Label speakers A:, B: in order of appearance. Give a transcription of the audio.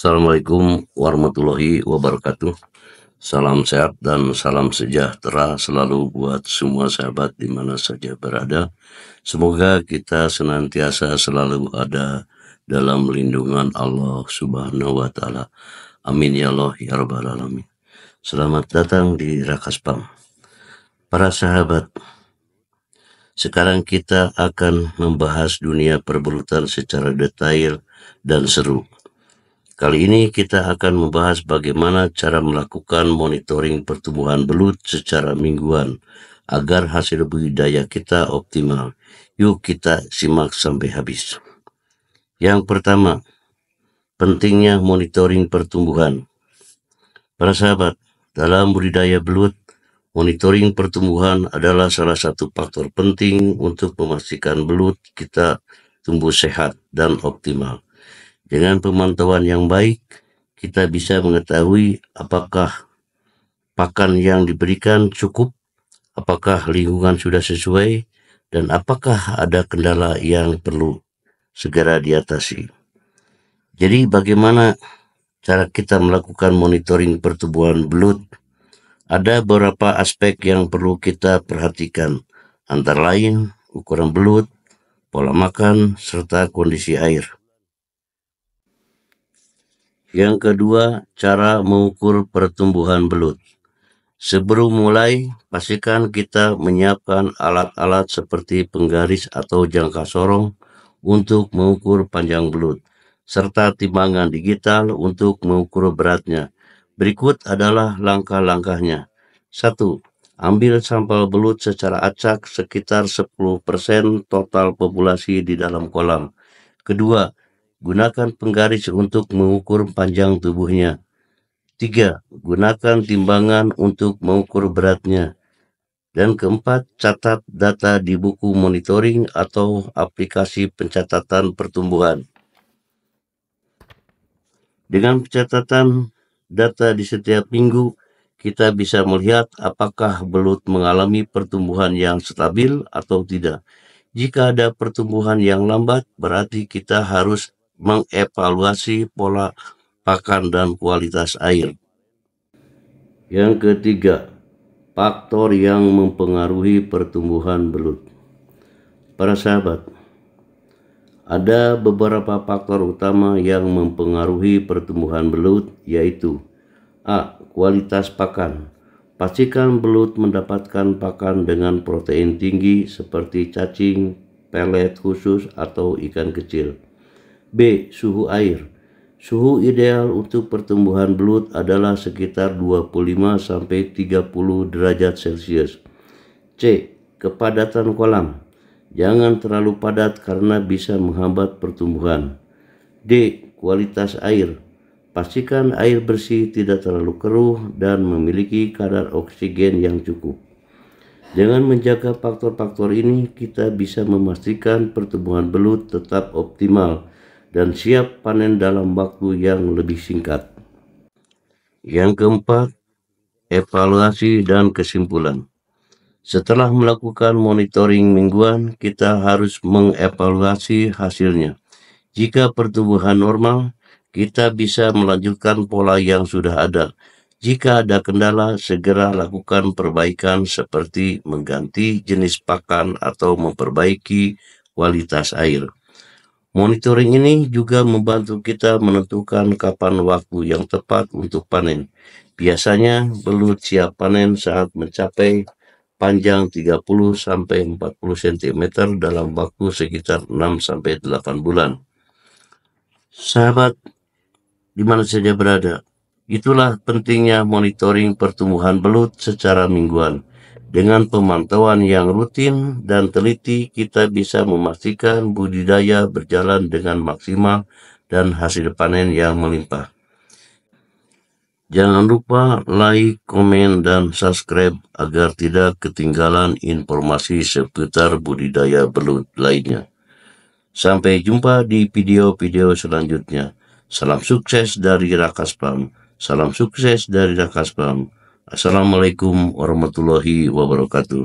A: Assalamualaikum warahmatullahi wabarakatuh. Salam sehat dan salam sejahtera selalu buat semua sahabat di mana saja berada. Semoga kita senantiasa selalu ada dalam lindungan Allah Subhanahu wa Ta'ala. Amin ya Allah ya Rabbal Alamin. Selamat datang di Rakaspam. Para sahabat, sekarang kita akan membahas dunia perbelutan secara detail dan seru. Kali ini kita akan membahas bagaimana cara melakukan monitoring pertumbuhan belut secara mingguan agar hasil budidaya kita optimal. Yuk kita simak sampai habis. Yang pertama, pentingnya monitoring pertumbuhan. Para sahabat, dalam budidaya belut, monitoring pertumbuhan adalah salah satu faktor penting untuk memastikan belut kita tumbuh sehat dan optimal. Dengan pemantauan yang baik, kita bisa mengetahui apakah pakan yang diberikan cukup, apakah lingkungan sudah sesuai, dan apakah ada kendala yang perlu segera diatasi. Jadi bagaimana cara kita melakukan monitoring pertumbuhan belut? Ada beberapa aspek yang perlu kita perhatikan, antara lain ukuran belut, pola makan, serta kondisi air. Yang kedua, cara mengukur pertumbuhan belut. Sebelum mulai, pastikan kita menyiapkan alat-alat seperti penggaris atau jangka sorong untuk mengukur panjang belut, serta timbangan digital untuk mengukur beratnya. Berikut adalah langkah-langkahnya. 1. Ambil sampel belut secara acak sekitar 10% total populasi di dalam kolam. Kedua, gunakan penggaris untuk mengukur panjang tubuhnya. 3. Gunakan timbangan untuk mengukur beratnya. Dan keempat, catat data di buku monitoring atau aplikasi pencatatan pertumbuhan. Dengan pencatatan data di setiap minggu, kita bisa melihat apakah belut mengalami pertumbuhan yang stabil atau tidak. Jika ada pertumbuhan yang lambat, berarti kita harus mengevaluasi pola pakan dan kualitas air. Yang ketiga, faktor yang mempengaruhi pertumbuhan belut. Para sahabat, ada beberapa faktor utama yang mempengaruhi pertumbuhan belut, yaitu A. Kualitas pakan. Pastikan belut mendapatkan pakan dengan protein tinggi seperti cacing, pelet khusus, atau ikan kecil. B. Suhu air. Suhu ideal untuk pertumbuhan belut adalah sekitar 25-30 derajat Celcius. C. Kepadatan kolam. Jangan terlalu padat karena bisa menghambat pertumbuhan. D. Kualitas air. Pastikan air bersih, tidak terlalu keruh, dan memiliki kadar oksigen yang cukup. Dengan menjaga faktor-faktor ini, kita bisa memastikan pertumbuhan belut tetap optimal dan siap panen dalam waktu yang lebih singkat. Yang keempat, evaluasi dan kesimpulan. Setelah melakukan monitoring mingguan, kita harus mengevaluasi hasilnya. Jika pertumbuhan normal, kita bisa melanjutkan pola yang sudah ada. Jika ada kendala, segera lakukan perbaikan seperti mengganti jenis pakan atau memperbaiki kualitas air. Monitoring ini juga membantu kita menentukan kapan waktu yang tepat untuk panen. Biasanya belut siap panen saat mencapai panjang 30-40 cm dalam waktu sekitar 6-8 bulan. Sahabat, di mana saja berada, itulah pentingnya monitoring pertumbuhan belut secara mingguan. Dengan pemantauan yang rutin dan teliti, kita bisa memastikan budidaya berjalan dengan maksimal dan hasil panen yang melimpah. Jangan lupa like, komen, dan subscribe agar tidak ketinggalan informasi seputar budidaya belut lainnya. Sampai jumpa di video-video selanjutnya. Salam sukses dari Rakaspam. Salam sukses dari Rakaspam. Assalamualaikum warahmatullahi wabarakatuh.